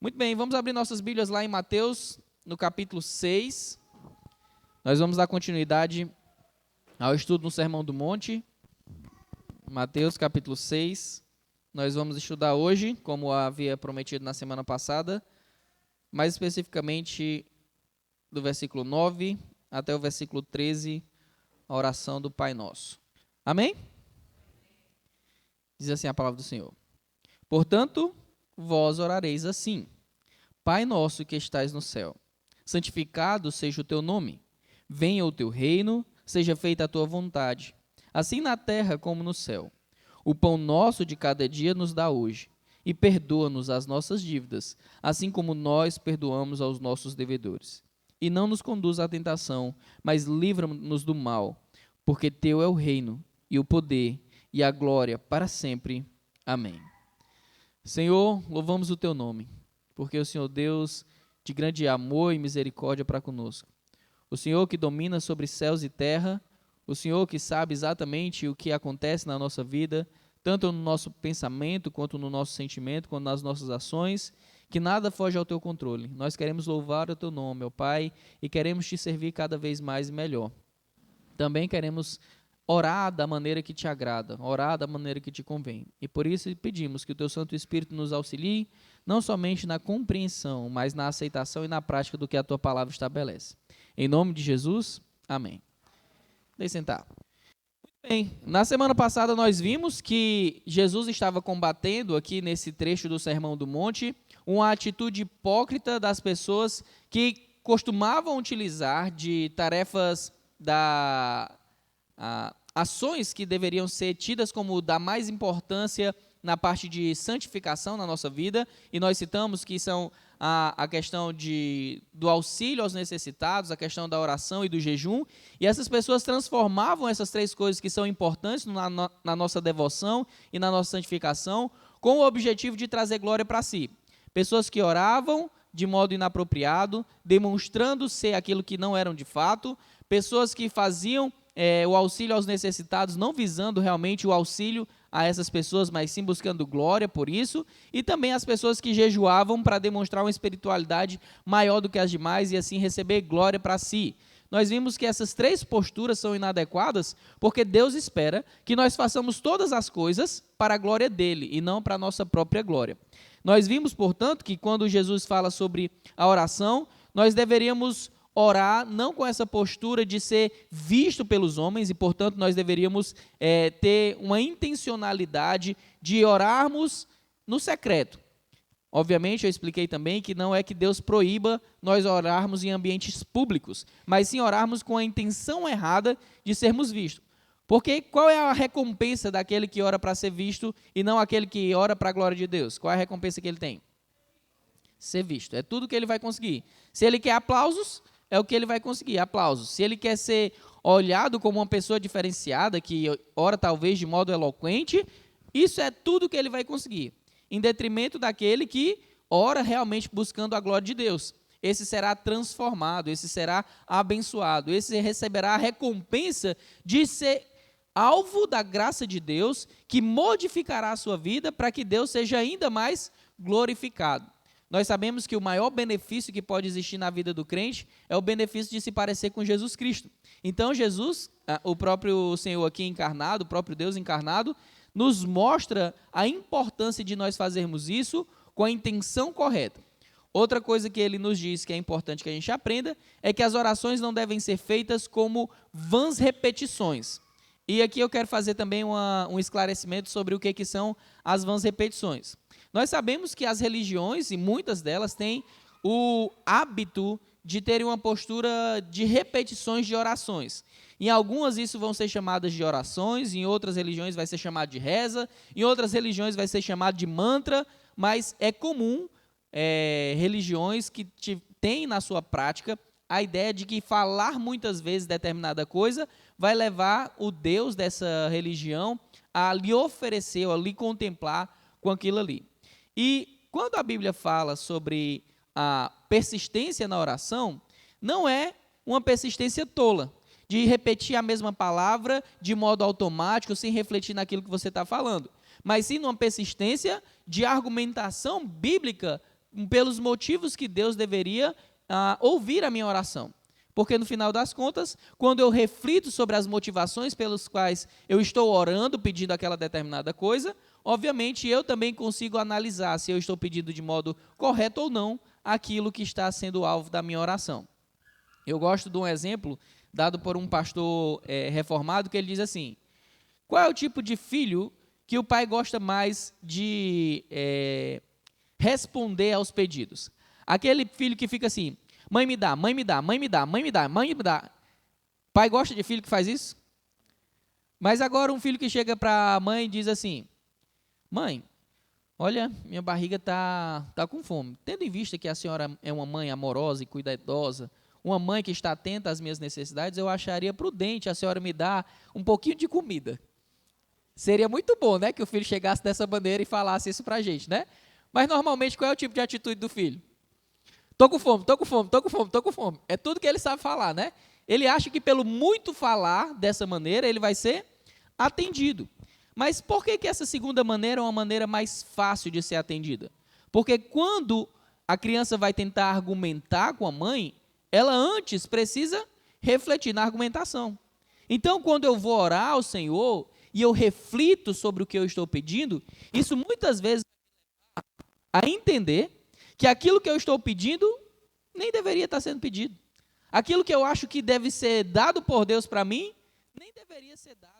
Muito bem, vamos abrir nossas Bíblias lá em Mateus, no capítulo 6. Nós vamos dar continuidade ao estudo no Sermão do Monte. Mateus, capítulo 6. Nós vamos estudar hoje, como havia prometido na semana passada, mais especificamente do versículo 9 até o versículo 13, a oração do Pai Nosso. Amém? Diz assim a palavra do Senhor. Portanto, vós orareis assim: Pai nosso que estais no céu, santificado seja o teu nome. Venha o teu reino, seja feita a tua vontade, assim na terra como no céu. O pão nosso de cada dia nos dá hoje, e perdoa-nos as nossas dívidas, assim como nós perdoamos aos nossos devedores. E não nos conduza à tentação, mas livra-nos do mal, porque teu é o reino, e o poder, e a glória para sempre. Amém. Senhor, louvamos o teu nome, porque o Senhor Deus de grande amor e misericórdia para conosco. O Senhor que domina sobre céus e terra, o Senhor que sabe exatamente o que acontece na nossa vida, tanto no nosso pensamento, quanto no nosso sentimento, quanto nas nossas ações, que nada foge ao teu controle. Nós queremos louvar o teu nome, ó Pai, e queremos te servir cada vez mais e melhor. Também queremos orar da maneira que te agrada, orar da maneira que te convém. E por isso pedimos que o teu Santo Espírito nos auxilie, não somente na compreensão, mas na aceitação e na prática do que a tua palavra estabelece. Em nome de Jesus, amém. Deixe sentar. Bem, na semana passada nós vimos que Jesus estava combatendo aqui nesse trecho do Sermão do Monte uma atitude hipócrita das pessoas que costumavam utilizar de tarefas ações que deveriam ser tidas como da mais importância na parte de santificação na nossa vida, e nós citamos que são a questão do auxílio aos necessitados, a questão da oração e do jejum, e essas pessoas transformavam essas três coisas que são importantes na nossa devoção e na nossa santificação, com o objetivo de trazer glória para si. Pessoas que oravam de modo inapropriado, demonstrando ser aquilo que não eram de fato, pessoas que faziam o auxílio aos necessitados, não visando realmente o auxílio a essas pessoas, mas sim buscando glória por isso, e também as pessoas que jejuavam para demonstrar uma espiritualidade maior do que as demais e assim receber glória para si. Nós vimos que essas três posturas são inadequadas, porque Deus espera que nós façamos todas as coisas para a glória dele e não para a nossa própria glória. Nós vimos, portanto, que quando Jesus fala sobre a oração, nós deveríamos orar não com essa postura de ser visto pelos homens e, portanto, nós deveríamos ter uma intencionalidade de orarmos no secreto. Obviamente, eu expliquei também que não é que Deus proíba nós orarmos em ambientes públicos, mas sim orarmos com a intenção errada de sermos vistos. Porque qual é a recompensa daquele que ora para ser visto e não aquele que ora para a glória de Deus? Qual é a recompensa que ele tem? Ser visto. É tudo que ele vai conseguir. Se ele quer aplausos, é o que ele vai conseguir, aplausos. Se ele quer ser olhado como uma pessoa diferenciada, que ora talvez de modo eloquente, isso é tudo que ele vai conseguir, em detrimento daquele que ora realmente buscando a glória de Deus. Esse será transformado, esse será abençoado, esse receberá a recompensa de ser alvo da graça de Deus, que modificará a sua vida para que Deus seja ainda mais glorificado. Nós sabemos que o maior benefício que pode existir na vida do crente é o benefício de se parecer com Jesus Cristo. Então Jesus, o próprio Senhor aqui encarnado, o próprio Deus encarnado, nos mostra a importância de nós fazermos isso com a intenção correta. Outra coisa que ele nos diz que é importante que a gente aprenda é que as orações não devem ser feitas como vãs repetições. E aqui eu quero fazer também um esclarecimento sobre o que são as vãs repetições. Nós sabemos que as religiões, e muitas delas, têm o hábito de terem uma postura de repetições de orações. Em algumas isso vão ser chamadas de orações, em outras religiões vai ser chamado de reza, em outras religiões vai ser chamado de mantra, mas é comum religiões que têm na sua prática a ideia de que falar muitas vezes determinada coisa vai levar o Deus dessa religião a lhe oferecer, a lhe contemplar com aquilo ali. E quando a Bíblia fala sobre a persistência na oração, não é uma persistência tola, de repetir a mesma palavra de modo automático, sem refletir naquilo que você está falando, mas sim numa persistência de argumentação bíblica pelos motivos que Deus deveria ouvir a minha oração. Porque no final das contas, quando eu reflito sobre as motivações pelas quais eu estou orando, pedindo aquela determinada coisa, obviamente eu também consigo analisar se eu estou pedindo de modo correto ou não aquilo que está sendo alvo da minha oração. Eu gosto de um exemplo dado por um pastor reformado, que ele diz assim: qual é o tipo de filho que o pai gosta mais de responder aos pedidos? Aquele filho que fica assim: mãe me dá, mãe me dá, mãe me dá, mãe me dá, mãe me dá. Pai gosta de filho que faz isso? Mas agora um filho que chega para a mãe e diz assim: mãe, olha, minha barriga tá com fome. Tendo em vista que a senhora é uma mãe amorosa e cuidadosa, uma mãe que está atenta às minhas necessidades, eu acharia prudente a senhora me dar um pouquinho de comida. Seria muito bom, né, que o filho chegasse dessa maneira e falasse isso para a gente, né? Mas normalmente qual é o tipo de atitude do filho? Tô com fome, tô com fome, tô com fome, tô com fome. É tudo que ele sabe falar, né? Ele acha que pelo muito falar dessa maneira, ele vai ser atendido. Mas por que essa segunda maneira é uma maneira mais fácil de ser atendida? Porque quando a criança vai tentar argumentar com a mãe, ela antes precisa refletir na argumentação. Então, quando eu vou orar ao Senhor e eu reflito sobre o que eu estou pedindo, isso muitas vezes a entender que aquilo que eu estou pedindo nem deveria estar sendo pedido. Aquilo que eu acho que deve ser dado por Deus para mim, nem deveria ser dado.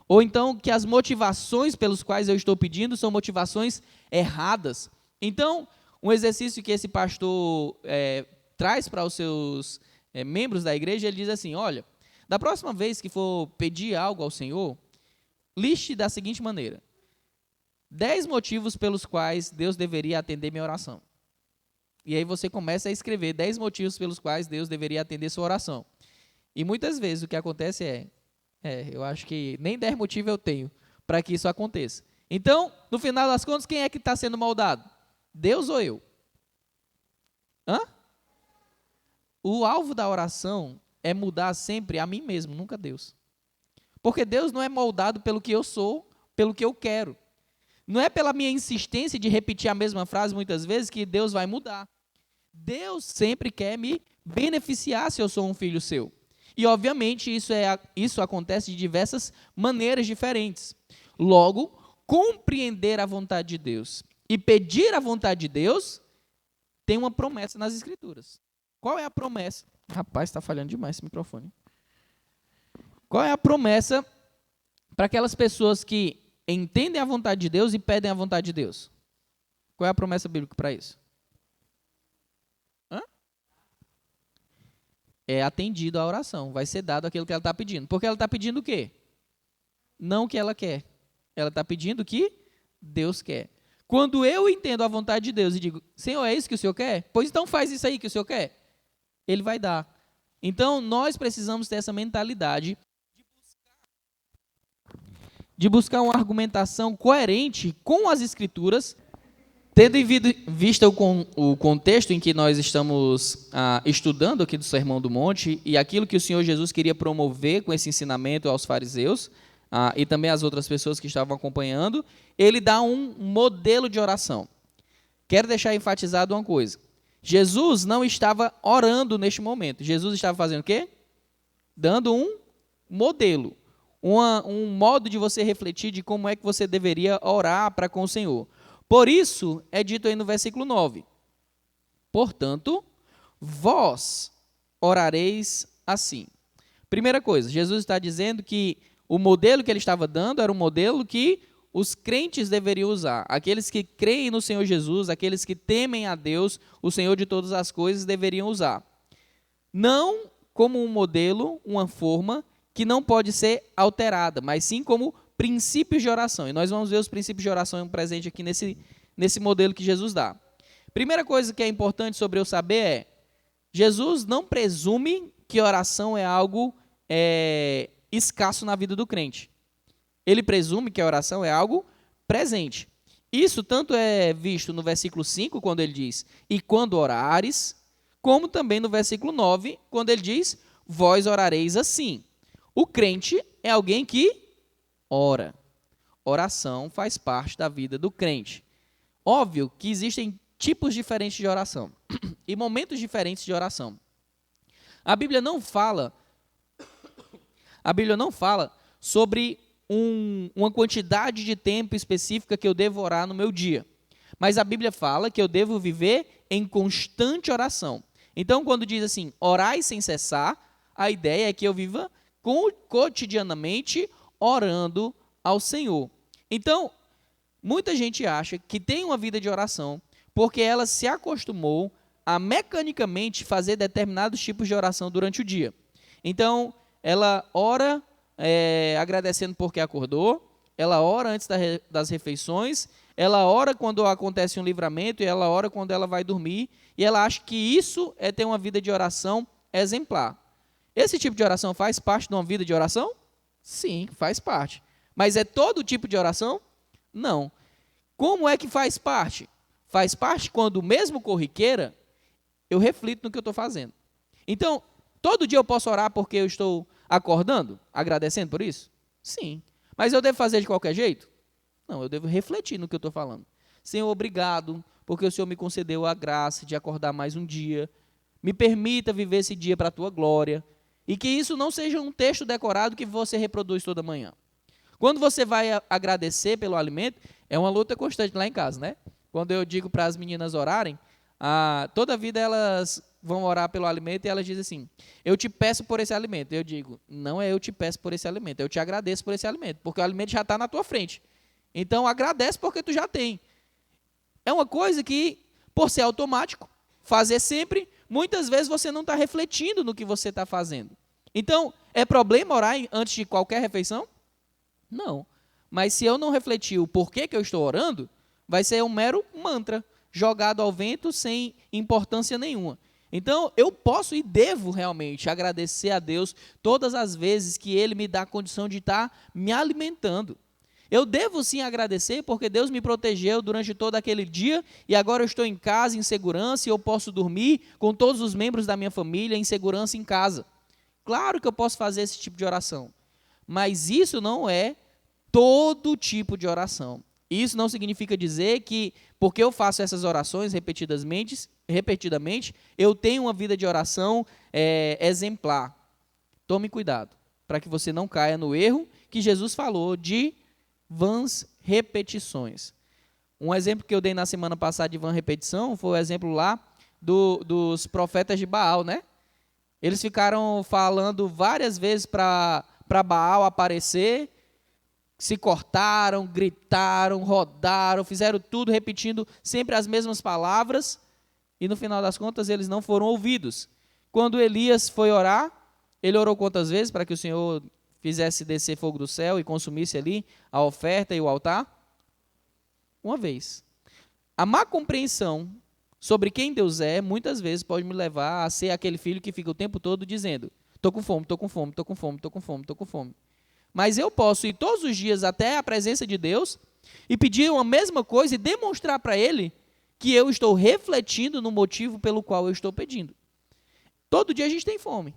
Ou então que as motivações pelas quais eu estou pedindo são motivações erradas. Então, um exercício que esse pastor traz para os seus membros da igreja, ele diz assim: olha, da próxima vez que for pedir algo ao Senhor, liste da seguinte maneira: 10 motivos pelos quais Deus deveria atender minha oração. E aí você começa a escrever 10 motivos pelos quais Deus deveria atender sua oração. E muitas vezes o que acontece eu acho que nem 10 motivos eu tenho para que isso aconteça. Então, no final das contas, quem é que está sendo maldado? Deus ou eu? O alvo da oração é mudar sempre a mim mesmo, nunca Deus. Porque Deus não é moldado pelo que eu sou, pelo que eu quero. Não é pela minha insistência de repetir a mesma frase muitas vezes que Deus vai mudar. Deus sempre quer me beneficiar se eu sou um filho seu. E, obviamente, isso acontece de diversas maneiras diferentes. Logo, compreender a vontade de Deus e pedir a vontade de Deus tem uma promessa nas Escrituras. Qual é a promessa? Rapaz, está falhando demais esse microfone. Qual é a promessa para aquelas pessoas que entendem a vontade de Deus e pedem a vontade de Deus? Qual é a promessa bíblica para isso? É atendido a oração, vai ser dado aquilo que ela está pedindo. Porque ela está pedindo o quê? Não o que ela quer. Ela está pedindo o que Deus quer. Quando eu entendo a vontade de Deus e digo: Senhor, é isso que o Senhor quer? Pois então faz isso aí que o Senhor quer. Ele vai dar. Então, nós precisamos ter essa mentalidade de buscar uma argumentação coerente com as Escrituras, tendo em vista o contexto em que nós estamos estudando aqui do Sermão do Monte e aquilo que o Senhor Jesus queria promover com esse ensinamento aos fariseus e também às outras pessoas que estavam acompanhando, ele dá um modelo de oração. Quero deixar enfatizado uma coisa: Jesus não estava orando neste momento. Jesus estava fazendo o quê? Dando um modelo, um modo de você refletir de como é que você deveria orar para com o Senhor. Por isso, é dito aí no versículo 9: portanto, vós orareis assim. Primeira coisa, Jesus está dizendo que o modelo que ele estava dando era um modelo que os crentes deveriam usar. Aqueles que creem no Senhor Jesus, aqueles que temem a Deus, o Senhor de todas as coisas, deveriam usar. Não como um modelo, uma forma que não pode ser alterada, mas sim como princípios de oração. E nós vamos ver os princípios de oração presentes aqui nesse modelo que Jesus dá. Primeira coisa que é importante sobre eu saber é: Jesus não presume que oração é algo escasso na vida do crente. Ele presume que a oração é algo presente. Isso tanto é visto no versículo 5, quando ele diz: e quando orares, como também no versículo 9, quando ele diz: vós orareis assim. O crente é alguém que ora. Oração faz parte da vida do crente. Óbvio que existem tipos diferentes de oração e momentos diferentes de oração. A Bíblia não fala sobre uma quantidade de tempo específica que eu devo orar no meu dia. Mas a Bíblia fala que eu devo viver em constante oração. Então, quando diz assim, orai sem cessar, a ideia é que eu viva cotidianamente orando ao Senhor. Então, muita gente acha que tem uma vida de oração porque ela se acostumou a mecanicamente fazer determinados tipos de oração durante o dia. Então, ela ora agradecendo porque acordou, ela ora antes das refeições, ela ora quando acontece um livramento e ela ora quando ela vai dormir, e ela acha que isso é ter uma vida de oração exemplar. Esse tipo de oração faz parte de uma vida de oração? Sim, faz parte. Mas é todo tipo de oração? Não. Como é que faz parte? Faz parte quando, mesmo corriqueira, eu reflito no que eu estou fazendo. Então, todo dia eu posso orar porque eu estou acordando, agradecendo por isso? Sim. Mas eu devo fazer de qualquer jeito? Não, eu devo refletir no que eu estou falando. Senhor, obrigado, porque o Senhor me concedeu a graça de acordar mais um dia. Me permita viver esse dia para a tua glória. E que isso não seja um texto decorado que você reproduz toda manhã. Quando você vai agradecer pelo alimento, é uma luta constante lá em casa, né? Quando eu digo para as meninas orarem, toda vida elas vão orar pelo alimento e elas dizem assim, eu te peço por esse alimento. Eu digo, não é eu te peço por esse alimento, eu te agradeço por esse alimento, porque o alimento já está na tua frente. Então, agradece porque tu já tem. É uma coisa que, por ser automático, fazer sempre, muitas vezes você não está refletindo no que você está fazendo. Então, é problema orar antes de qualquer refeição? Não. Mas se eu não refletir o porquê que eu estou orando, vai ser um mero mantra, jogado ao vento sem importância nenhuma. Então, eu posso e devo realmente agradecer a Deus todas as vezes que Ele me dá a condição de estar me alimentando. Eu devo sim agradecer porque Deus me protegeu durante todo aquele dia e agora eu estou em casa em segurança e eu posso dormir com todos os membros da minha família em segurança em casa. Claro que eu posso fazer esse tipo de oração, mas isso não é todo tipo de oração. Isso não significa dizer que, porque eu faço essas orações repetidamente, eu tenho uma vida de oração exemplar. Tome cuidado, para que você não caia no erro que Jesus falou de vãs repetições. Um exemplo que eu dei na semana passada de vã repetição foi o exemplo lá dos profetas de Baal, né? Eles ficaram falando várias vezes para Baal aparecer, se cortaram, gritaram, rodaram, fizeram tudo repetindo sempre as mesmas palavras e no final das contas eles não foram ouvidos. Quando Elias foi orar, ele orou quantas vezes para que o Senhor fizesse descer fogo do céu e consumisse ali a oferta e o altar? Uma vez. A má compreensão sobre quem Deus é, muitas vezes pode me levar a ser aquele filho que fica o tempo todo dizendo, estou com fome, estou com fome, estou com fome, estou com fome, estou com fome. Mas eu posso ir todos os dias até a presença de Deus e pedir a mesma coisa e demonstrar para Ele que eu estou refletindo no motivo pelo qual eu estou pedindo. Todo dia a gente tem fome.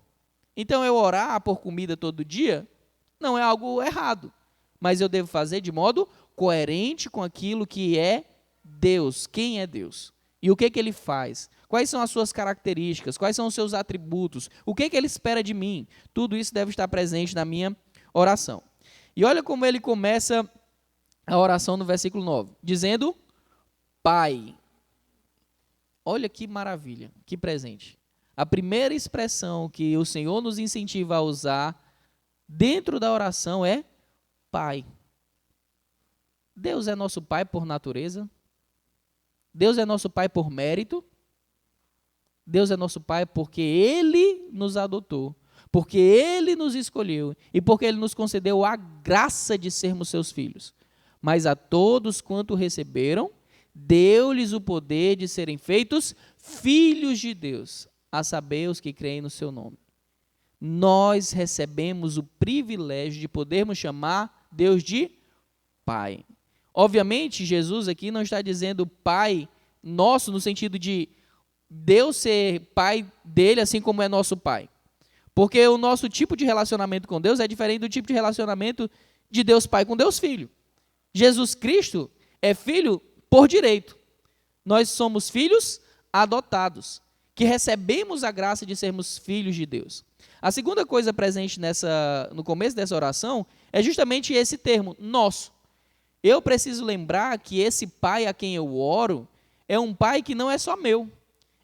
Então, eu orar por comida todo dia não é algo errado, mas eu devo fazer de modo coerente com aquilo que é Deus, quem é Deus, e o que Ele faz, quais são as suas características, quais são os seus atributos, o que Ele espera de mim, tudo isso deve estar presente na minha oração. E olha como ele começa a oração no versículo 9, dizendo, Pai. Olha que maravilha, que presente. A primeira expressão que o Senhor nos incentiva a usar dentro da oração é Pai. Deus é nosso Pai por natureza. Deus é nosso Pai por mérito. Deus é nosso Pai porque Ele nos adotou, porque Ele nos escolheu e porque Ele nos concedeu a graça de sermos seus filhos. Mas a todos quanto receberam, deu-lhes o poder de serem feitos filhos de Deus, a saber, os que creem no seu nome. Nós recebemos o privilégio de podermos chamar Deus de Pai. Obviamente, Jesus aqui não está dizendo Pai nosso no sentido de Deus ser Pai dele, assim como é nosso Pai. Porque o nosso tipo de relacionamento com Deus é diferente do tipo de relacionamento de Deus Pai com Deus Filho. Jesus Cristo é Filho por direito. Nós somos filhos adotados, que recebemos a graça de sermos filhos de Deus. A segunda coisa presente no começo dessa oração é justamente esse termo, nosso. Eu preciso lembrar que esse Pai a quem eu oro é um Pai que não é só meu.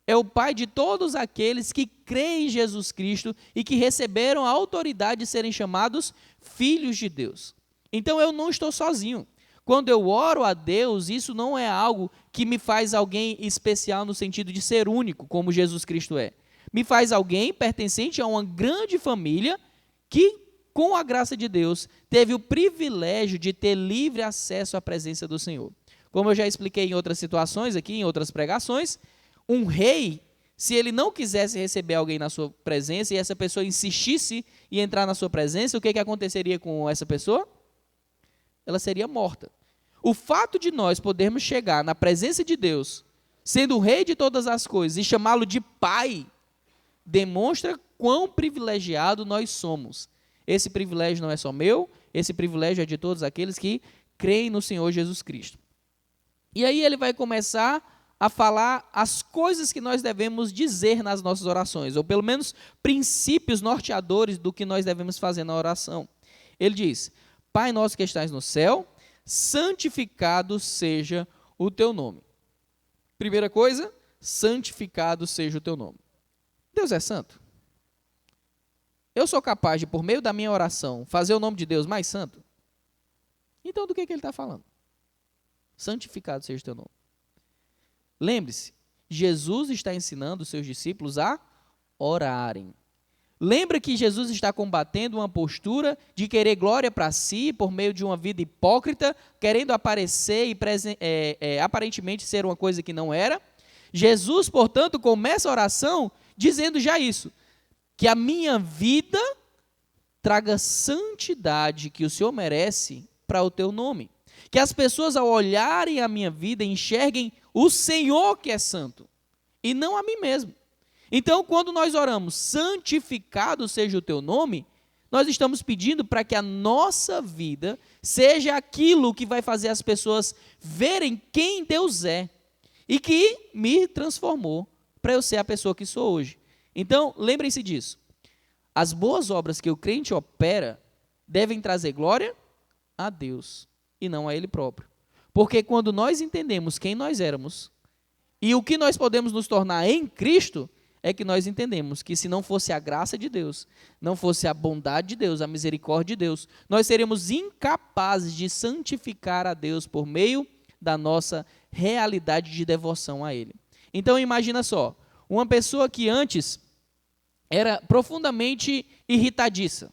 É o Pai de todos aqueles que creem em Jesus Cristo e que receberam a autoridade de serem chamados filhos de Deus. Então eu não estou sozinho. Quando eu oro a Deus, isso não é algo que me faz alguém especial no sentido de ser único, como Jesus Cristo é. Me faz alguém pertencente a uma grande família que, com a graça de Deus, teve o privilégio de ter livre acesso à presença do Senhor. Como eu já expliquei em outras situações aqui, em outras pregações, um rei, se ele não quisesse receber alguém na sua presença e essa pessoa insistisse em entrar na sua presença, o que aconteceria com essa pessoa? Ela seria morta. O fato de nós podermos chegar na presença de Deus, sendo o rei de todas as coisas, e chamá-lo de Pai, demonstra quão privilegiado nós somos. Esse privilégio não é só meu, esse privilégio é de todos aqueles que creem no Senhor Jesus Cristo. E aí ele vai começar a falar as coisas que nós devemos dizer nas nossas orações, ou pelo menos princípios norteadores do que nós devemos fazer na oração. Ele diz: Pai nosso que estás no céu, santificado seja o teu nome. Primeira coisa, santificado seja o teu nome. Deus é santo? Eu sou capaz de, por meio da minha oração, fazer o nome de Deus mais santo? Então, do que ele está falando? Santificado seja o teu nome. Lembre-se, Jesus está ensinando os seus discípulos a orarem. Lembra que Jesus está combatendo uma postura de querer glória para si por meio de uma vida hipócrita, querendo aparecer e aparentemente ser uma coisa que não era? Jesus, portanto, começa a oração dizendo já isso, que a minha vida traga santidade que o Senhor merece para o teu nome. Que as pessoas, ao olharem a minha vida, enxerguem o Senhor que é santo, e não a mim mesmo. Então, quando nós oramos, santificado seja o teu nome, nós estamos pedindo para que a nossa vida seja aquilo que vai fazer as pessoas verem quem Deus é, e que me transformou para eu ser a pessoa que sou hoje. Então, lembrem-se disso. As boas obras que o crente opera devem trazer glória a Deus e não a Ele próprio. Porque quando nós entendemos quem nós éramos e o que nós podemos nos tornar em Cristo, é que nós entendemos que se não fosse a graça de Deus, não fosse a bondade de Deus, a misericórdia de Deus, nós seríamos incapazes de santificar a Deus por meio da nossa realidade de devoção a Ele. Então imagina só, uma pessoa que antes era profundamente irritadiça,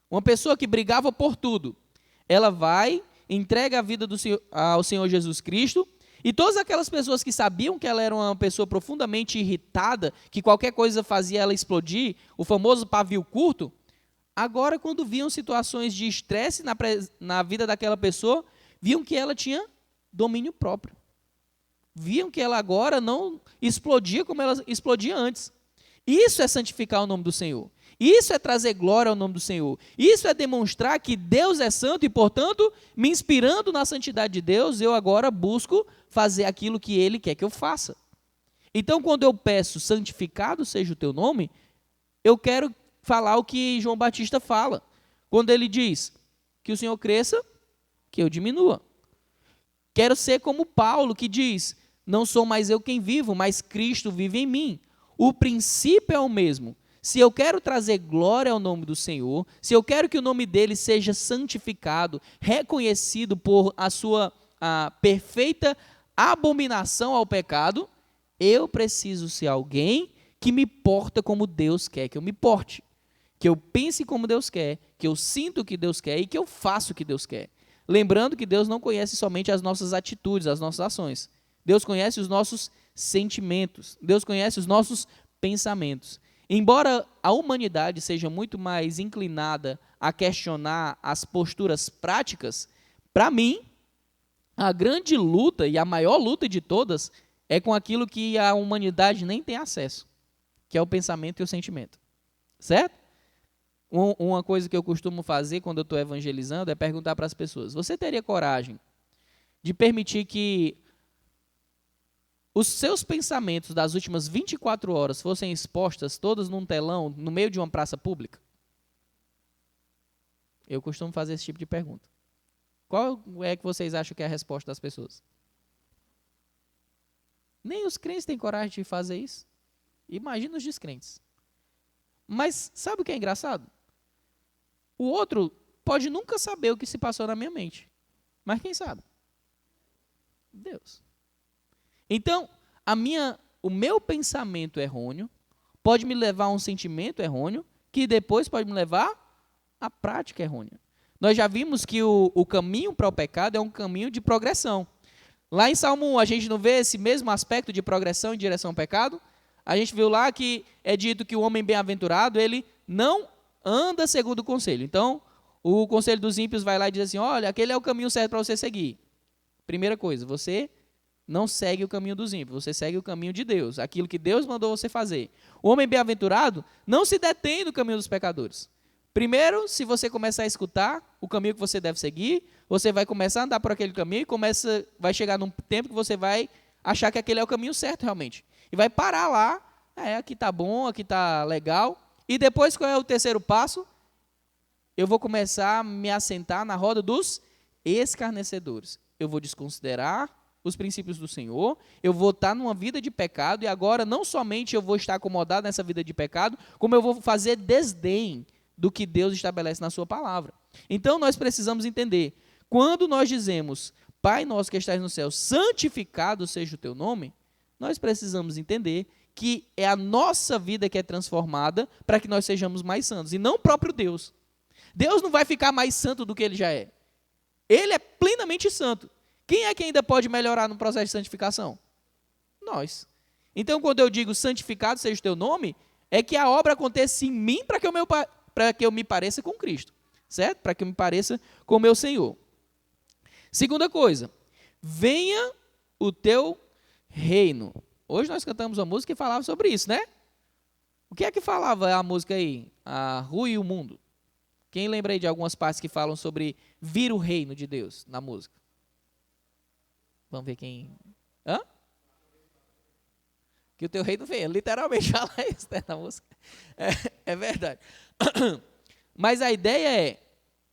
uma pessoa que brigava por tudo, ela vai, entrega a vida ao Senhor Jesus Cristo, e todas aquelas pessoas que sabiam que ela era uma pessoa profundamente irritada, que qualquer coisa fazia ela explodir, o famoso pavio curto, agora quando viam situações de estresse na vida daquela pessoa, viam que ela tinha domínio próprio. Viam que ela agora não explodia como ela explodia antes. Isso é santificar o nome do Senhor. Isso é trazer glória ao nome do Senhor. Isso é demonstrar que Deus é santo e, portanto, me inspirando na santidade de Deus, eu agora busco fazer aquilo que Ele quer que eu faça. Então, quando eu peço santificado seja o teu nome, eu quero falar o que João Batista fala. Quando ele diz que o Senhor cresça, que eu diminua. Quero ser como Paulo, que diz, não sou mais eu quem vivo, mas Cristo vive em mim. O princípio é o mesmo. Se eu quero trazer glória ao nome do Senhor, se eu quero que o nome dele seja santificado, reconhecido por a sua perfeita abominação ao pecado, eu preciso ser alguém que me porta como Deus quer que eu me porte. Que eu pense como Deus quer, que eu sinto o que Deus quer e que eu faço o que Deus quer. Lembrando que Deus não conhece somente as nossas atitudes, as nossas ações. Deus conhece os nossos sentimentos. Deus conhece os nossos pensamentos. Embora a humanidade seja muito mais inclinada a questionar as posturas práticas, para mim, a grande luta e a maior luta de todas é com aquilo que a humanidade nem tem acesso, que é o pensamento e o sentimento. Certo? Uma coisa que eu costumo fazer quando eu estou evangelizando é perguntar para as pessoas, você teria coragem de permitir que os seus pensamentos das últimas 24 horas fossem expostas todas num telão, no meio de uma praça pública? Eu costumo fazer esse tipo de pergunta. Qual é que vocês acham que é a resposta das pessoas? Nem os crentes têm coragem de fazer isso. Imagina os descrentes. Mas sabe o que é engraçado? O outro pode nunca saber o que se passou na minha mente. Mas quem sabe? Deus. Então, o meu pensamento errôneo pode me levar a um sentimento errôneo, que depois pode me levar à prática errônea. Nós já vimos que o caminho para o pecado é um caminho de progressão. Lá em Salmo 1, a gente não vê esse mesmo aspecto de progressão em direção ao pecado? A gente viu lá que é dito que o homem bem-aventurado, ele não anda segundo o conselho. Então, o conselho dos ímpios vai lá e diz assim, olha, aquele é o caminho certo para você seguir. Primeira coisa, você não segue o caminho dos ímpios, você segue o caminho de Deus, aquilo que Deus mandou você fazer. O homem bem-aventurado não se detém no caminho dos pecadores. Primeiro, se você começar a escutar o caminho que você deve seguir, você vai começar a andar por aquele caminho e vai chegar num tempo que você vai achar que aquele é o caminho certo realmente. E vai parar lá, aqui está bom, aqui está legal. E depois, qual é o terceiro passo? Eu vou começar a me assentar na roda dos escarnecedores. Eu vou desconsiderar os princípios do Senhor, eu vou estar numa vida de pecado, e agora não somente eu vou estar acomodado nessa vida de pecado, como eu vou fazer desdém do que Deus estabelece na sua palavra. Então, nós precisamos entender, quando nós dizemos, Pai nosso que estás no céu, santificado seja o teu nome, nós precisamos entender que é a nossa vida que é transformada para que nós sejamos mais santos, e não o próprio Deus. Deus não vai ficar mais santo do que ele já é. Ele é plenamente santo. Quem é que ainda pode melhorar no processo de santificação? Nós. Então, quando eu digo santificado seja o teu nome, é que a obra aconteça em mim para que eu me pareça com Cristo, certo? Para que eu me pareça com o meu Senhor. Segunda coisa, venha o teu reino. Hoje nós cantamos uma música que falava sobre isso, né? O que é que falava a música aí? A rua e o mundo. Quem lembra aí de algumas partes que falam sobre vir o reino de Deus na música? Vamos ver quem... Hã? Que o teu reino venha. Literalmente fala isso, né, na música. É verdade. Mas a ideia é,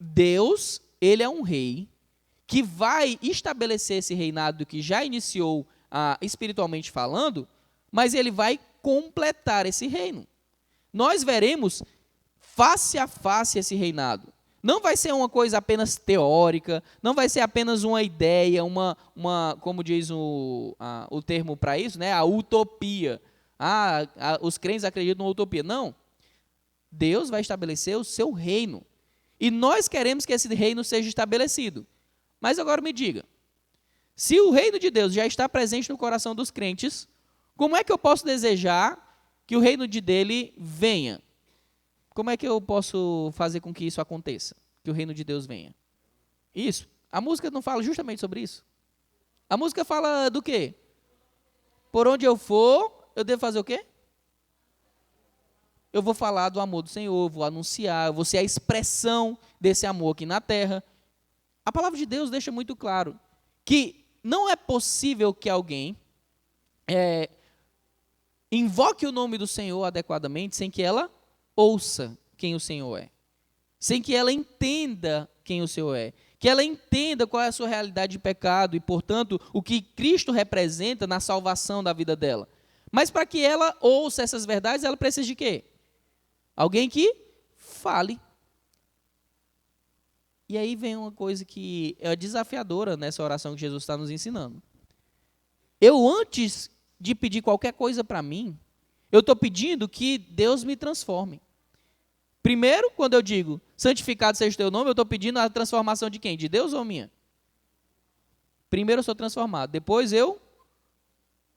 Deus, ele é um rei que vai estabelecer esse reinado que já iniciou espiritualmente falando, mas ele vai completar esse reino. Nós veremos face a face esse reinado. Não vai ser uma coisa apenas teórica, não vai ser apenas uma ideia, como diz o termo para isso, né? A utopia. Os crentes acreditam na utopia. Não. Deus vai estabelecer o seu reino. E nós queremos que esse reino seja estabelecido. Mas agora me diga, se o reino de Deus já está presente no coração dos crentes, como é que eu posso desejar que o reino dele venha? Como é que eu posso fazer com que isso aconteça? Que o reino de Deus venha? Isso. A música não fala justamente sobre isso. A música fala do quê? Por onde eu for, eu devo fazer o quê? Eu vou falar do amor do Senhor, vou anunciar, vou ser a expressão desse amor aqui na terra. A palavra de Deus deixa muito claro que não é possível que alguém invoque o nome do Senhor adequadamente sem que ela ouça quem o Senhor é, sem que ela entenda quem o Senhor é, que ela entenda qual é a sua realidade de pecado e, portanto, o que Cristo representa na salvação da vida dela. Mas para que ela ouça essas verdades, ela precisa de quê? Alguém que fale. E aí vem uma coisa que é desafiadora nessa oração que Jesus está nos ensinando. Eu, antes de pedir qualquer coisa para mim, eu estou pedindo que Deus me transforme. Primeiro, quando eu digo, santificado seja o teu nome, eu estou pedindo a transformação de quem? De Deus ou minha? Primeiro eu sou transformado, depois eu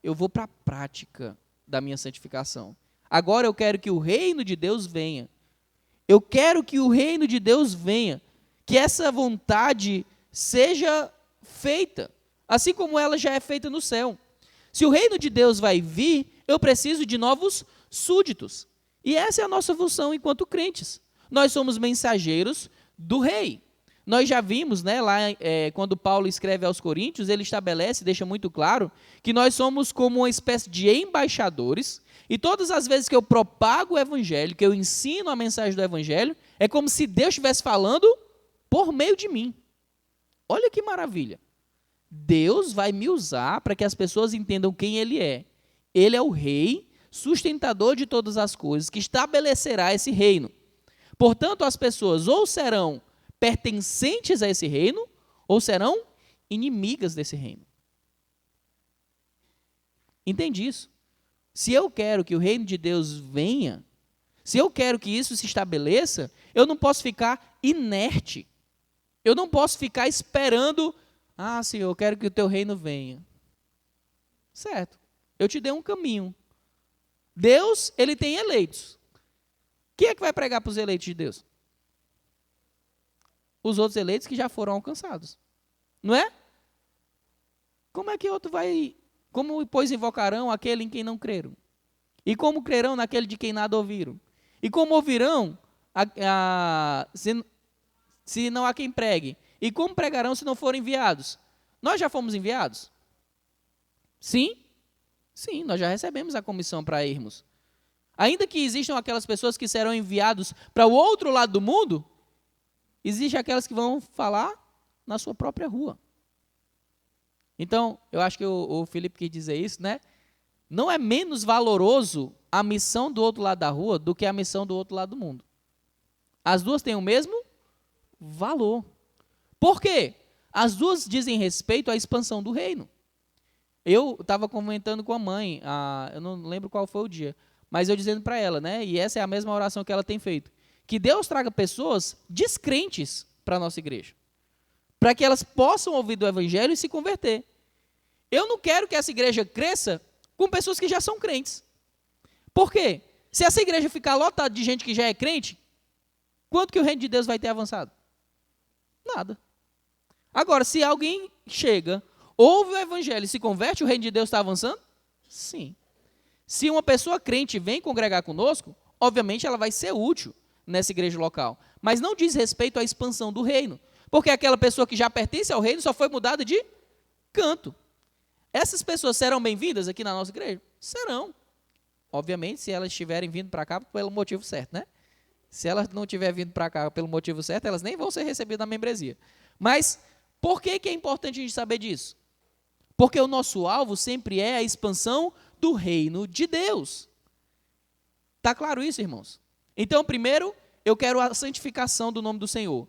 vou para a prática da minha santificação. Agora eu quero que o reino de Deus venha. Eu quero que o reino de Deus venha, que essa vontade seja feita, assim como ela já é feita no céu. Se o reino de Deus vai vir, eu preciso de novos súditos. E essa é a nossa função enquanto crentes. Nós somos mensageiros do rei. Nós já vimos, né, lá quando Paulo escreve aos Coríntios, ele estabelece, deixa muito claro, que nós somos como uma espécie de embaixadores, e todas as vezes que eu propago o evangelho, que eu ensino a mensagem do evangelho, é como se Deus estivesse falando por meio de mim. Olha que maravilha. Deus vai me usar para que as pessoas entendam quem Ele é. Ele é o rei, sustentador de todas as coisas, que estabelecerá esse reino. Portanto, as pessoas ou serão pertencentes a esse reino, ou serão inimigas desse reino. Entende isso? Se eu quero que o reino de Deus venha, se eu quero que isso se estabeleça, eu não posso ficar inerte. Eu não posso ficar esperando, Senhor, eu quero que o teu reino venha. Certo, eu te dei um caminho. Deus, ele tem eleitos. Quem é que vai pregar para os eleitos de Deus? Os outros eleitos que já foram alcançados. Não é? Como é que outro vai... Como, pois, invocarão aquele em quem não creram? E como crerão naquele de quem nada ouviram? E como ouvirão se não há quem pregue? E como pregarão se não forem enviados? Nós já fomos enviados? Sim? Sim, nós já recebemos a comissão para irmos. Ainda que existam aquelas pessoas que serão enviados para o outro lado do mundo, existem aquelas que vão falar na sua própria rua. Então, eu acho que o Felipe quis dizer isso, né? Não é menos valoroso a missão do outro lado da rua do que a missão do outro lado do mundo. As duas têm o mesmo valor. Por quê? As duas dizem respeito à expansão do reino. Eu estava comentando com a mãe, eu não lembro qual foi o dia, mas eu dizendo para ela, né? E essa é a mesma oração que ela tem feito. Que Deus traga pessoas descrentes para a nossa igreja. Para que elas possam ouvir do evangelho e se converter. Eu não quero que essa igreja cresça com pessoas que já são crentes. Por quê? Se essa igreja ficar lotada de gente que já é crente, quanto que o reino de Deus vai ter avançado? Nada. Agora, se alguém chega, ouve o evangelho e se converte, o reino de Deus está avançando? Sim. Se uma pessoa crente vem congregar conosco, obviamente ela vai ser útil nessa igreja local. Mas não diz respeito à expansão do reino. Porque aquela pessoa que já pertence ao reino só foi mudada de canto. Essas pessoas serão bem-vindas aqui na nossa igreja? Serão. Obviamente, se elas estiverem vindo para cá pelo motivo certo, né? Se elas não estiverem vindo para cá pelo motivo certo, elas nem vão ser recebidas na membresia. Mas, por que é importante a gente saber disso? Porque o nosso alvo sempre é a expansão do reino de Deus. Está claro isso, irmãos? Então, primeiro, eu quero a santificação do nome do Senhor.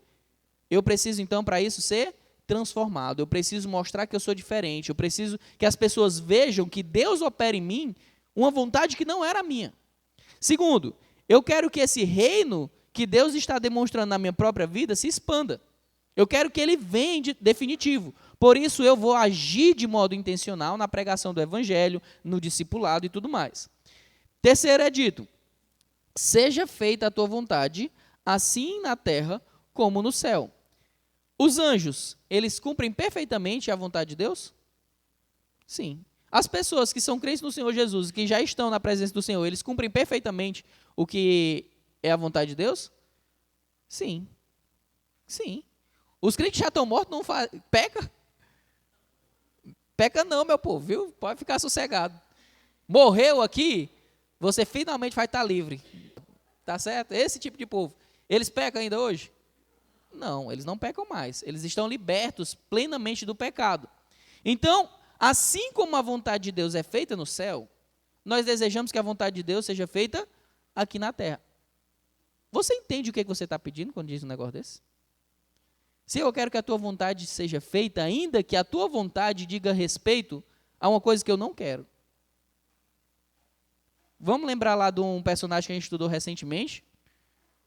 Eu preciso, então, para isso, ser transformado. Eu preciso mostrar que eu sou diferente. Eu preciso que as pessoas vejam que Deus opera em mim uma vontade que não era minha. Segundo, eu quero que esse reino que Deus está demonstrando na minha própria vida se expanda. Eu quero que ele venha definitivo. Por isso, eu vou agir de modo intencional na pregação do evangelho, no discipulado e tudo mais. Terceiro é dito, seja feita a tua vontade, assim na terra como no céu. Os anjos, eles cumprem perfeitamente a vontade de Deus? Sim. As pessoas que são crentes no Senhor Jesus, que já estão na presença do Senhor, eles cumprem perfeitamente o que é a vontade de Deus? Sim. Sim. Os crentes já estão mortos, não peca? Peca não, meu povo, viu? Pode ficar sossegado. Morreu aqui, você finalmente vai estar livre. Tá certo? Esse tipo de povo. Eles pecam ainda hoje? Não, eles não pecam mais. Eles estão libertos plenamente do pecado. Então, assim como a vontade de Deus é feita no céu, nós desejamos que a vontade de Deus seja feita aqui na terra. Você entende o que você está pedindo quando diz um negócio desse? Se eu quero que a tua vontade seja feita, ainda que a tua vontade diga respeito a uma coisa que eu não quero. Vamos lembrar lá de um personagem que a gente estudou recentemente?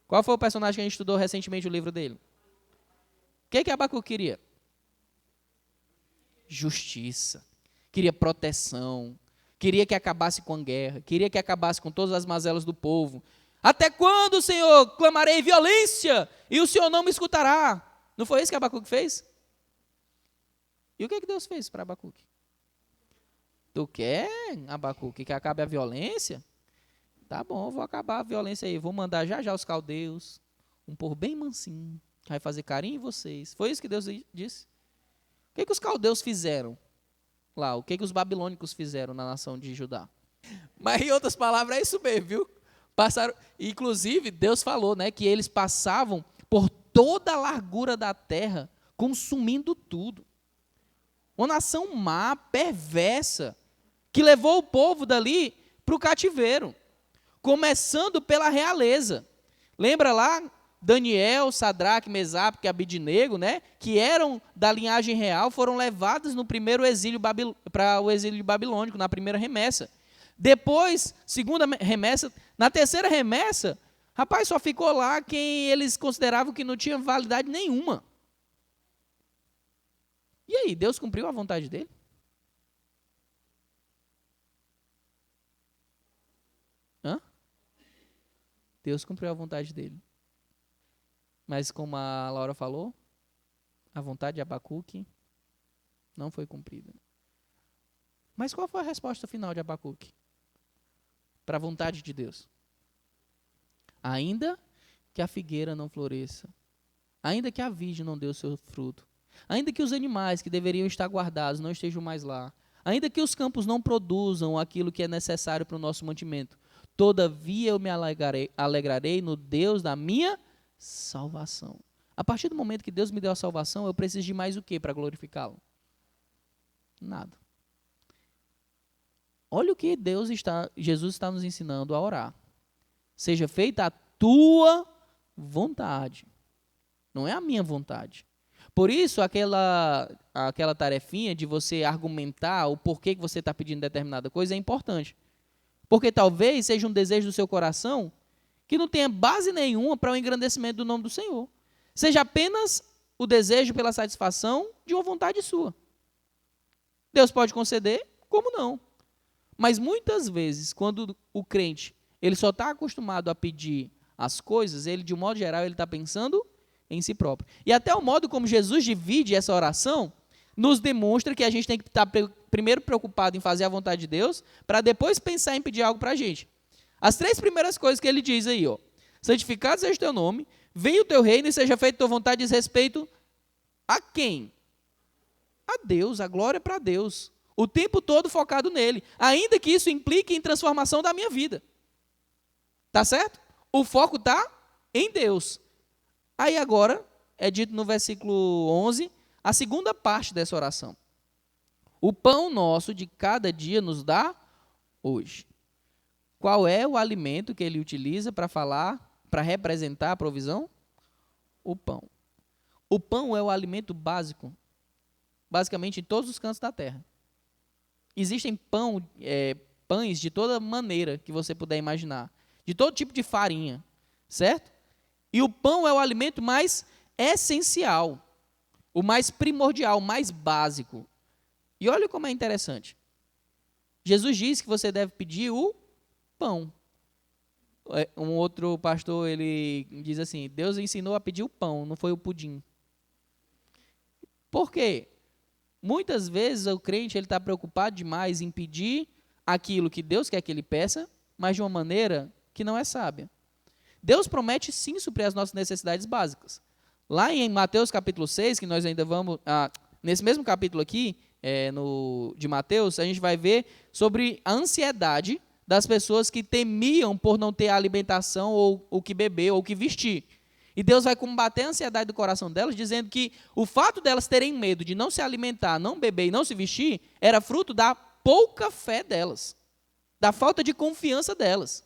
Qual foi o personagem que a gente estudou recentemente o livro dele? O que Abacuque queria? Justiça. Queria proteção. Queria que acabasse com a guerra. Queria que acabasse com todas as mazelas do povo. Até quando, Senhor, clamarei violência e o Senhor não me escutará? Não foi isso que Abacuque fez? E o que Deus fez para Abacuque? Tu quer, Abacuque, que acabe a violência? Tá bom, vou acabar a violência aí. Vou mandar já os caldeus, um povo bem mansinho. vai fazer carinho em vocês. Foi isso que Deus disse? O que os caldeus fizeram lá? O que os babilônicos fizeram na nação de Judá? Mas, em outras palavras, é isso mesmo, viu? Passaram, inclusive, Deus falou, né, que eles passavam por toda a largura da terra, consumindo tudo. Uma nação má, perversa, que levou o povo dali para o cativeiro, começando pela realeza. Lembra lá Daniel, Sadraque, Mesaque e Abidnego, né, que eram da linhagem real, foram levados no primeiro exílio para o exílio babilônico, na primeira remessa. Depois, segunda remessa, na terceira remessa, rapaz, só ficou lá quem eles consideravam que não tinha validade nenhuma. E aí, Deus cumpriu a vontade dele? Hã? Deus cumpriu a vontade dele. Mas como a Laura falou, a vontade de Abacuque não foi cumprida. Mas qual foi a resposta final de Abacuque para a vontade de Deus? Ainda que a figueira não floresça, ainda que a vide não dê o seu fruto, ainda que os animais que deveriam estar guardados não estejam mais lá, ainda que os campos não produzam aquilo que é necessário para o nosso mantimento, todavia eu me alegrarei no Deus da minha salvação. A partir do momento que Deus me deu a salvação, eu preciso de mais o que para glorificá-lo? Nada. Olha o que Jesus está nos ensinando a orar. Seja feita a tua vontade. Não é a minha vontade. Por isso, aquela tarefinha de você argumentar o porquê que você está pedindo determinada coisa é importante. Porque talvez seja um desejo do seu coração que não tenha base nenhuma para o engrandecimento do nome do Senhor. Seja apenas o desejo pela satisfação de uma vontade sua. Deus pode conceder, como não. Mas muitas vezes, quando o crente ele só está acostumado a pedir as coisas, ele, de um modo geral, ele está pensando em si próprio. E até o modo como Jesus divide essa oração nos demonstra que a gente tem que estar primeiro preocupado em fazer a vontade de Deus, para depois pensar em pedir algo para a gente. As 3 primeiras coisas que ele diz aí, ó: santificado seja o teu nome, venha o teu reino e seja feita a tua vontade, diz respeito a quem? A Deus, a glória para Deus. O tempo todo focado nele, ainda que isso implique em transformação da minha vida. Tá certo? O foco está em Deus. Aí agora, é dito no versículo 11, a segunda parte dessa oração. O pão nosso de cada dia nos dá hoje. Qual é o alimento que ele utiliza para falar, para representar a provisão? O pão. O pão é o alimento básico, basicamente em todos os cantos da terra. Existem pães de toda maneira que você puder imaginar, de todo tipo de farinha, certo? E o pão é o alimento mais essencial, o mais primordial, o mais básico. E olha como é interessante. Jesus diz que você deve pedir o pão. Um outro pastor, ele diz assim: Deus ensinou a pedir o pão, não foi o pudim. Por quê? Muitas vezes o crente está preocupado demais em pedir aquilo que Deus quer que ele peça, mas de uma maneira que não é sábia. Deus promete sim suprir as nossas necessidades básicas. Lá em Mateus capítulo 6, que nós ainda vamos... nesse mesmo capítulo aqui, de Mateus, a gente vai ver sobre a ansiedade das pessoas que temiam por não ter alimentação, ou o que beber, ou o que vestir. E Deus vai combater a ansiedade do coração delas, dizendo que o fato delas terem medo de não se alimentar, não beber e não se vestir, era fruto da pouca fé delas, da falta de confiança delas.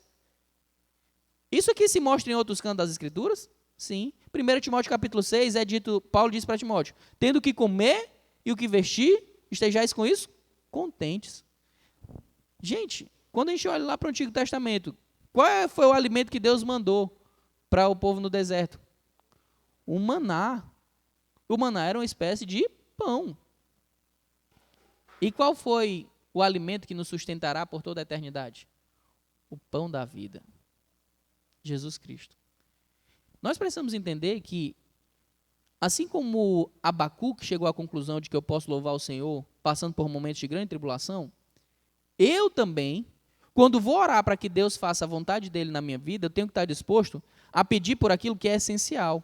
Isso aqui se mostra em outros cantos das Escrituras? Sim. 1 Timóteo capítulo 6 é dito, Paulo diz para Timóteo: tendo o que comer e o que vestir, estejais com isso contentes. Gente, quando a gente olha lá para o Antigo Testamento, qual foi o alimento que Deus mandou para o povo no deserto? O maná. O maná era uma espécie de pão. E qual foi o alimento que nos sustentará por toda a eternidade? O pão da vida. Jesus Cristo. Nós precisamos entender que, assim como Abacuque chegou à conclusão de que eu posso louvar o Senhor passando por momentos de grande tribulação, eu também, quando vou orar para que Deus faça a vontade dele na minha vida, eu tenho que estar disposto a pedir por aquilo que é essencial.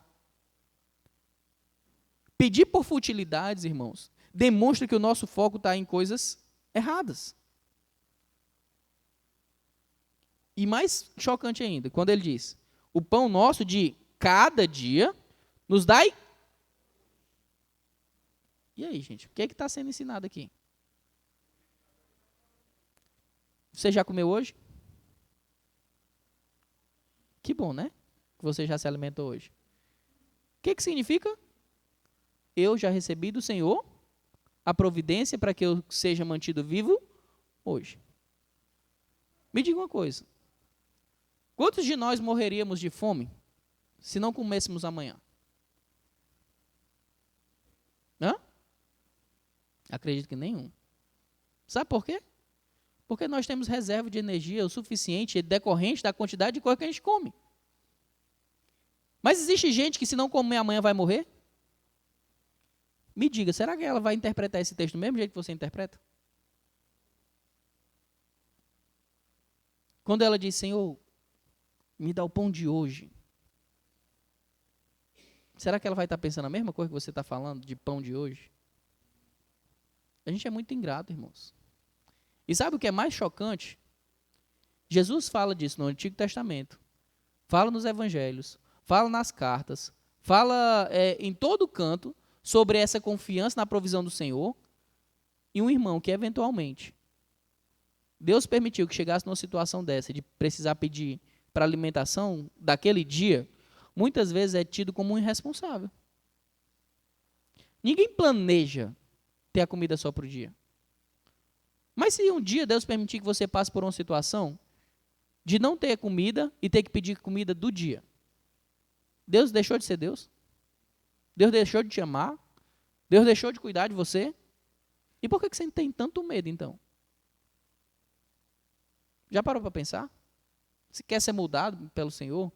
Pedir por futilidades, irmãos, demonstra que o nosso foco está em coisas erradas. E mais chocante ainda, quando ele diz, o pão nosso de cada dia nos dai. E aí, gente, o que está sendo ensinado aqui? Você já comeu hoje? Que bom, né? Que você já se alimentou hoje. O que significa? Eu já recebi do Senhor a providência para que eu seja mantido vivo hoje. Me diga uma coisa. Quantos de nós morreríamos de fome se não comêssemos amanhã? Hã? Acredito que nenhum. Sabe por quê? Porque nós temos reserva de energia o suficiente decorrente da quantidade de coisa que a gente come. Mas existe gente que se não comer amanhã vai morrer? Me diga, será que ela vai interpretar esse texto do mesmo jeito que você interpreta? Quando ela diz, Senhor, me dá o pão de hoje. Será que ela vai estar pensando a mesma coisa que você está falando de pão de hoje? A gente é muito ingrato, irmãos. E sabe o que é mais chocante? Jesus fala disso no Antigo Testamento. Fala nos Evangelhos. Fala nas cartas. Fala em todo canto sobre essa confiança na provisão do Senhor. E um irmão que eventualmente Deus permitiu que chegasse numa situação dessa, de precisar pedir para alimentação daquele dia, muitas vezes é tido como um irresponsável. Ninguém planeja ter a comida só para o dia. Mas se um dia Deus permitir que você passe por uma situação de não ter comida e ter que pedir comida do dia, Deus deixou de ser Deus? Deus deixou de te amar? Deus deixou de cuidar de você? E por que você tem tanto medo, então? Já parou para pensar? Se quer ser mudado pelo Senhor,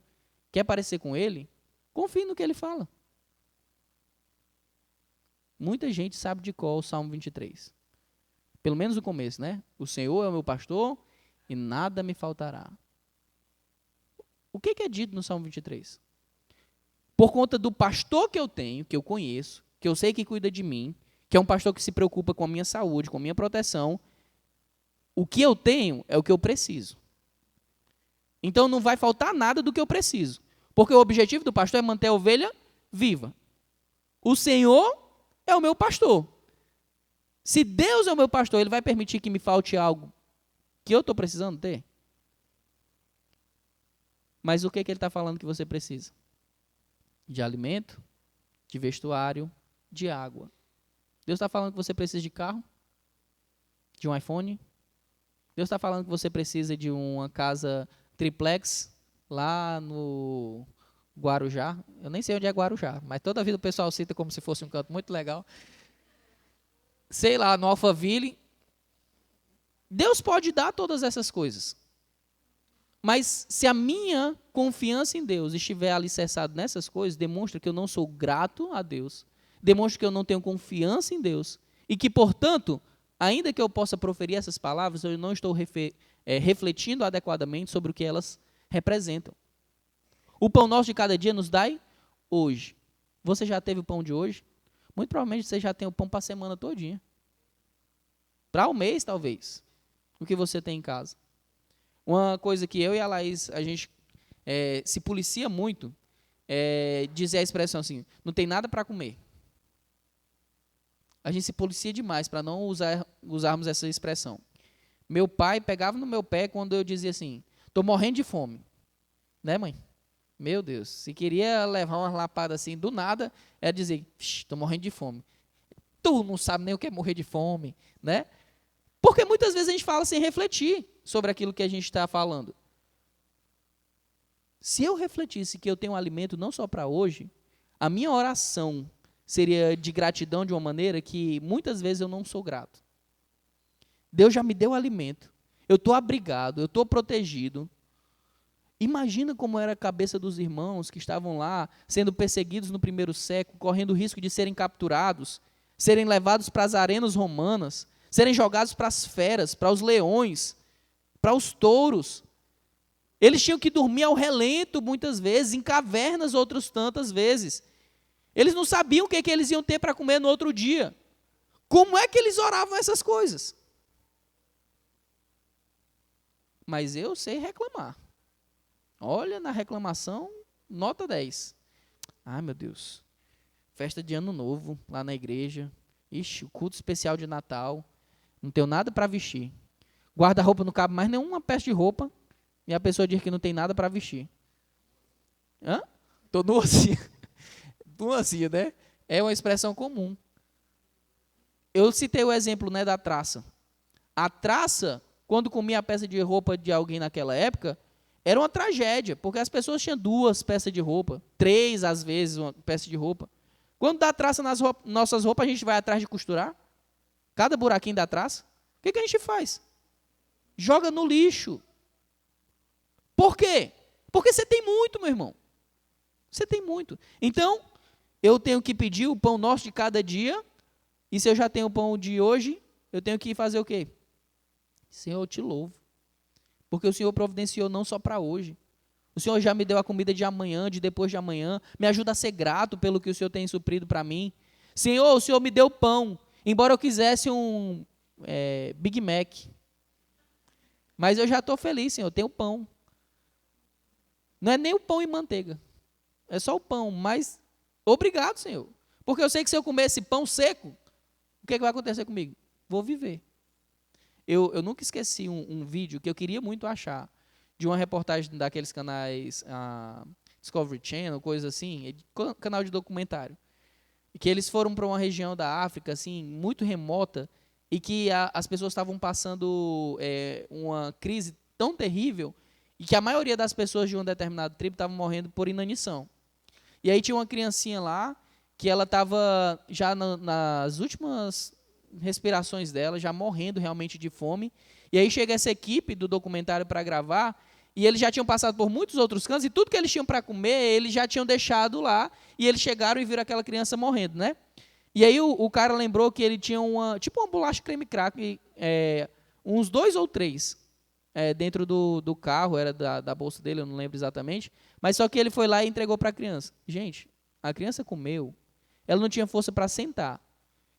quer parecer com Ele, confie no que Ele fala. Muita gente sabe de cor o Salmo 23. Pelo menos o começo, né? O Senhor é o meu pastor e nada me faltará. O que é dito no Salmo 23? Por conta do pastor que eu tenho, que eu conheço, que eu sei que cuida de mim, que é um pastor que se preocupa com a minha saúde, com a minha proteção, o que eu tenho é o que eu preciso. Então não vai faltar nada do que eu preciso. Porque o objetivo do pastor é manter a ovelha viva. O Senhor é o meu pastor. Se Deus é o meu pastor, Ele vai permitir que me falte algo que eu estou precisando ter? Mas o que Ele está falando que você precisa? De alimento, de vestuário, de água. Deus está falando que você precisa de carro? De um iPhone? Deus está falando que você precisa de uma casa triplex lá no Guarujá? Eu nem sei onde é Guarujá, mas toda vida o pessoal cita como se fosse um canto muito legal. Sei lá, no Alphaville. Deus pode dar todas essas coisas. Mas se a minha confiança em Deus estiver alicerçada nessas coisas, demonstra que eu não sou grato a Deus. Demonstra que eu não tenho confiança em Deus. E que, portanto, ainda que eu possa proferir essas palavras, eu não estou refletindo adequadamente sobre o que elas representam. O pão nosso de cada dia nos dai hoje. Você já teve o pão de hoje? Muito provavelmente você já tem o pão para a semana todinha. Para o mês, talvez, o que você tem em casa. Uma coisa que eu e a Laís, a gente se policia muito, é dizer a expressão assim, não tem nada para comer. A gente se policia demais para não usarmos essa expressão. Meu pai pegava no meu pé quando eu dizia assim, estou morrendo de fome. Né, mãe? Meu Deus, se queria levar uma lapada assim do nada, era dizer, estou morrendo de fome. Tu não sabe nem o que é morrer de fome, né? Porque muitas vezes a gente fala sem refletir sobre aquilo que a gente está falando. Se eu refletisse que eu tenho um alimento não só para hoje, a minha oração seria de gratidão de uma maneira que muitas vezes eu não sou grato. Deus já me deu alimento, eu estou abrigado, eu estou protegido. Imagina como era a cabeça dos irmãos que estavam lá, sendo perseguidos no primeiro século, correndo o risco de serem capturados, serem levados para as arenas romanas, serem jogados para as feras, para os leões, para os touros. Eles tinham que dormir ao relento muitas vezes, em cavernas outras tantas vezes. Eles não sabiam o que eles iam ter para comer no outro dia. Como é que eles oravam essas coisas? Mas eu sei reclamar. Olha, na reclamação, nota 10. Ai, meu Deus. Festa de Ano Novo, lá na igreja. Ixi, o culto especial de Natal. Não tenho nada para vestir. Guarda-roupa não cabe mais nenhuma peça de roupa. E a pessoa diz que não tem nada para vestir. Hã? Tô nuancinha. Nuancinha, né? É uma expressão comum. Eu citei o exemplo, né, da traça. A traça, quando comia a peça de roupa de alguém naquela época, era uma tragédia, porque as pessoas tinham 2 peças de roupa, 3 às vezes uma peça de roupa. Quando dá traça nas nossas roupas, a gente vai atrás de costurar? Cada buraquinho da traça? O que a gente faz? Joga no lixo. Por quê? Porque você tem muito, meu irmão. Você tem muito. Então, eu tenho que pedir o pão nosso de cada dia, e se eu já tenho o pão de hoje, eu tenho que fazer o quê? Senhor, eu te louvo. Porque o Senhor providenciou não só para hoje. O Senhor já me deu a comida de amanhã, de depois de amanhã. Me ajuda a ser grato pelo que o Senhor tem suprido para mim. Senhor, o Senhor me deu pão. Embora eu quisesse um Big Mac. Mas eu já estou feliz, Senhor, eu tenho pão. Não é nem o pão e manteiga. É só o pão, mas obrigado, Senhor. Porque eu sei que se eu comer esse pão seco, o que vai acontecer comigo? Vou viver. Eu nunca esqueci um vídeo que eu queria muito achar, de uma reportagem daqueles canais Discovery Channel, coisa assim, canal de documentário, que eles foram para uma região da África assim, muito remota, e que as pessoas estavam passando uma crise tão terrível, e que a maioria das pessoas de uma determinada tribo estavam morrendo por inanição. E aí tinha uma criancinha lá, que ela estava já nas últimas respirações dela, já morrendo realmente de fome. E aí chega essa equipe do documentário para gravar, e eles já tinham passado por muitos outros cantos, e tudo que eles tinham para comer, eles já tinham deixado lá, e eles chegaram e viram aquela criança morrendo, né? E aí o cara lembrou que ele tinha uma bolacha creme crack, uns 2 ou 3, dentro do carro, era da bolsa dele, eu não lembro exatamente, mas só que ele foi lá e entregou para a criança. Gente, a criança comeu, ela não tinha força para sentar.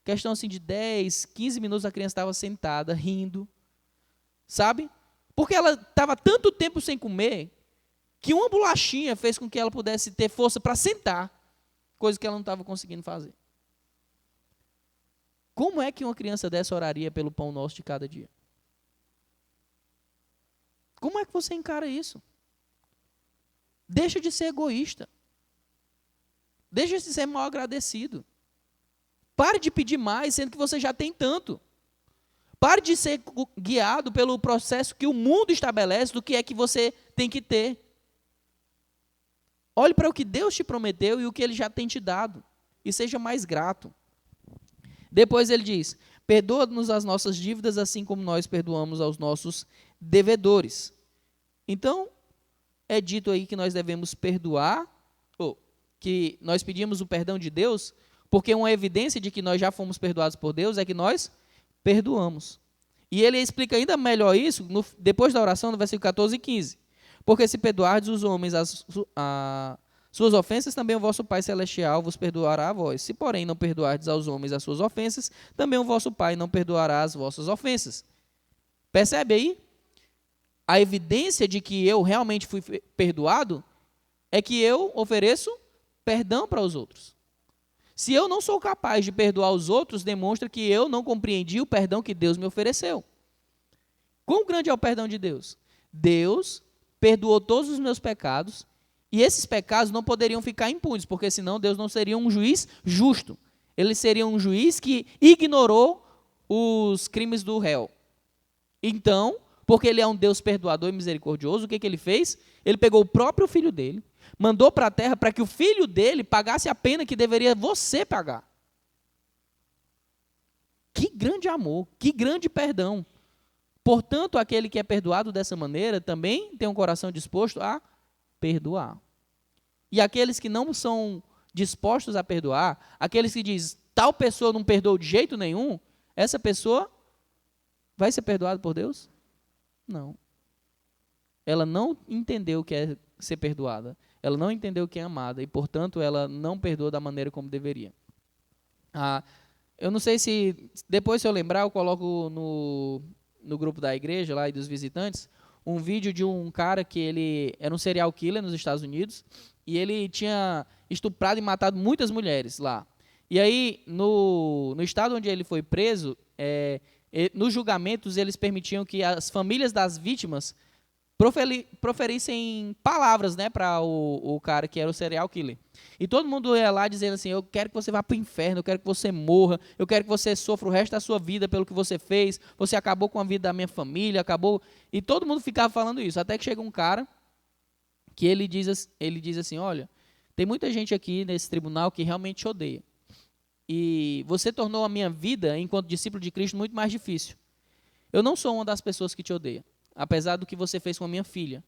Questão assim de 10, 15 minutos a criança estava sentada, rindo, sabe? Porque ela estava tanto tempo sem comer, que uma bolachinha fez com que ela pudesse ter força para sentar, coisa que ela não estava conseguindo fazer. Como é que uma criança dessa oraria pelo pão nosso de cada dia? Como é que você encara isso? Deixa de ser egoísta. Deixa de ser mal agradecido. Pare de pedir mais, sendo que você já tem tanto. Pare de ser guiado pelo processo que o mundo estabelece do que é que você tem que ter. Olhe para o que Deus te prometeu e o que Ele já tem te dado. E seja mais grato. Depois ele diz, perdoa-nos as nossas dívidas, assim como nós perdoamos aos nossos devedores. Então, é dito aí que nós devemos perdoar, ou que nós pedimos o perdão de Deus, porque uma evidência de que nós já fomos perdoados por Deus é que nós perdoamos. E ele explica ainda melhor isso depois da oração, no versículo 14 e 15. Porque se perdoardes os homens as suas ofensas, também o vosso Pai Celestial vos perdoará a vós. Se, porém, não perdoardes aos homens as suas ofensas, também o vosso Pai não perdoará as vossas ofensas. Percebe aí? A evidência de que eu realmente fui perdoado é que eu ofereço perdão para os outros. Se eu não sou capaz de perdoar os outros, demonstra que eu não compreendi o perdão que Deus me ofereceu. Quão grande é o perdão de Deus? Deus perdoou todos os meus pecados, e esses pecados não poderiam ficar impunes, porque senão Deus não seria um juiz justo. Ele seria um juiz que ignorou os crimes do réu. Então, porque ele é um Deus perdoador e misericordioso, o que ele fez? Ele pegou o próprio filho dele, mandou para a terra para que o filho dele pagasse a pena que deveria você pagar. Que grande amor, que grande perdão. Portanto, aquele que é perdoado dessa maneira também tem um coração disposto a perdoar. E aqueles que não são dispostos a perdoar, aqueles que dizem, tal pessoa não perdoa de jeito nenhum, essa pessoa vai ser perdoada por Deus? Não. ela não entendeu o que é ser perdoada. Ela não entendeu o que é amada e, portanto, ela não perdoa da maneira como deveria. Eu não sei se, depois se eu lembrar, eu coloco no grupo da igreja lá e dos visitantes, um vídeo de um cara que ele era um serial killer nos Estados Unidos e ele tinha estuprado e matado muitas mulheres lá. E aí, no estado onde ele foi preso, nos julgamentos, eles permitiam que as famílias das vítimas proferissem palavras, né, para o cara que era o serial killer. E todo mundo ia lá dizendo assim: eu quero que você vá para o inferno, eu quero que você morra, eu quero que você sofra o resto da sua vida pelo que você fez, você acabou com a vida da minha família, acabou. E todo mundo ficava falando isso, até que chega um cara que ele diz assim: olha, tem muita gente aqui nesse tribunal que realmente te odeia. E você tornou a minha vida, enquanto discípulo de Cristo, muito mais difícil. Eu não sou uma das pessoas que te odeia, apesar do que você fez com a minha filha.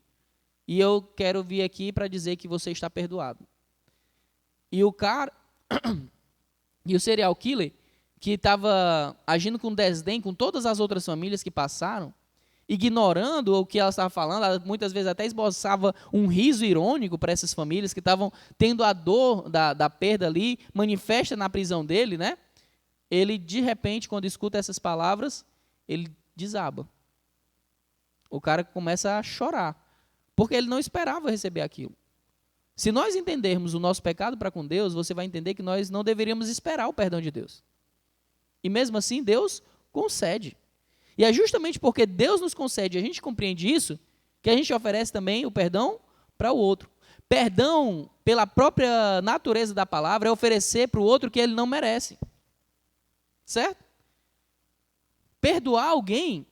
E eu quero vir aqui para dizer que você está perdoado. E o cara, e o serial killer, que estava agindo com desdém com todas as outras famílias que passaram, ignorando o que ela estava falando, ela muitas vezes até esboçava um riso irônico para essas famílias que estavam tendo a dor da perda ali, manifesta na prisão dele, né? Ele, de repente, quando escuta essas palavras, ele desaba. O cara começa a chorar, porque ele não esperava receber aquilo. Se nós entendermos o nosso pecado para com Deus, você vai entender que nós não deveríamos esperar o perdão de Deus. E mesmo assim, Deus concede. E é justamente porque Deus nos concede e a gente compreende isso, que a gente oferece também o perdão para o outro. Perdão, pela própria natureza da palavra, é oferecer para o outro o que ele não merece. Certo? Perdoar alguém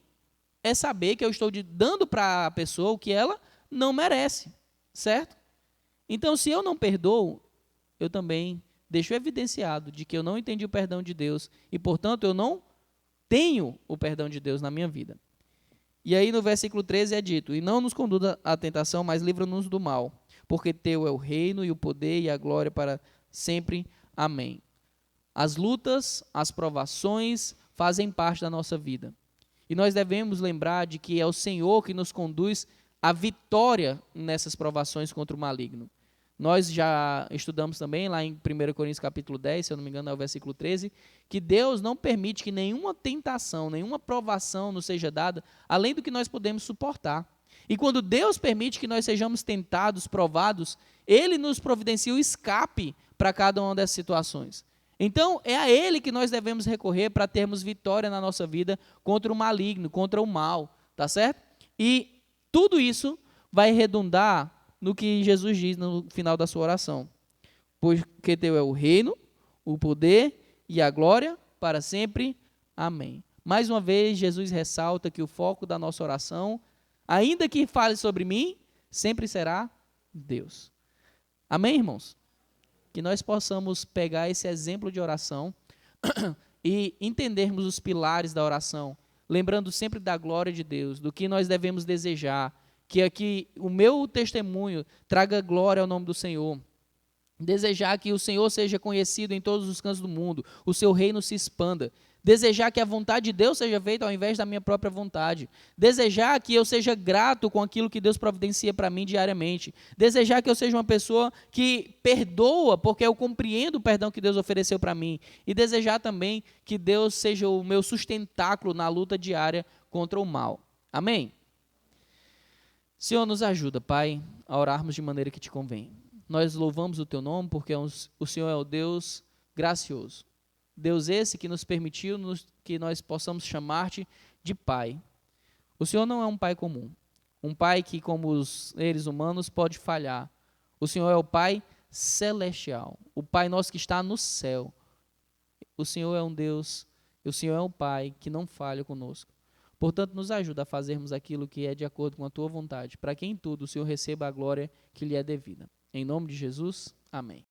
é saber que eu estou dando para a pessoa o que ela não merece. Certo? Então, se eu não perdoo, eu também deixo evidenciado de que eu não entendi o perdão de Deus e, portanto, eu não tenho o perdão de Deus na minha vida. E aí no versículo 13 é dito: e não nos conduza à tentação, mas livra-nos do mal, porque teu é o reino e o poder e a glória para sempre. Amém. As lutas, as provações fazem parte da nossa vida. E nós devemos lembrar de que é o Senhor que nos conduz à vitória nessas provações contra o maligno. Nós já estudamos também lá em 1 Coríntios capítulo 10, se eu não me engano é o versículo 13, que Deus não permite que nenhuma tentação, nenhuma provação nos seja dada, além do que nós podemos suportar. E quando Deus permite que nós sejamos tentados, provados, Ele nos providencia o escape para cada uma dessas situações. Então, é a Ele que nós devemos recorrer para termos vitória na nossa vida contra o maligno, contra o mal, tá certo? E tudo isso vai redundar no que Jesus diz no final da sua oração: porque teu é o reino, o poder e a glória para sempre. Amém. Mais uma vez, Jesus ressalta que o foco da nossa oração, ainda que fale sobre mim, sempre será Deus. Amém, irmãos? Que nós possamos pegar esse exemplo de oração e entendermos os pilares da oração, lembrando sempre da glória de Deus, do que nós devemos desejar, que aqui o meu testemunho traga glória ao nome do Senhor. Desejar que o Senhor seja conhecido em todos os cantos do mundo, o seu reino se expanda. Desejar que a vontade de Deus seja feita ao invés da minha própria vontade. Desejar que eu seja grato com aquilo que Deus providencia para mim diariamente. Desejar que eu seja uma pessoa que perdoa porque eu compreendo o perdão que Deus ofereceu para mim. E desejar também que Deus seja o meu sustentáculo na luta diária contra o mal. Amém? Senhor, nos ajuda, Pai, a orarmos de maneira que te convém. Nós louvamos o teu nome porque o Senhor é o Deus gracioso. Deus esse que nos permitiu que nós possamos chamar-te de Pai. O Senhor não é um Pai comum. Um Pai que, como os seres humanos, pode falhar. O Senhor é o Pai celestial. O Pai nosso que está no céu. O Senhor é um Deus, o Senhor é um Pai que não falha conosco. Portanto, nos ajuda a fazermos aquilo que é de acordo com a tua vontade, para que em tudo o Senhor receba a glória que lhe é devida. Em nome de Jesus, amém.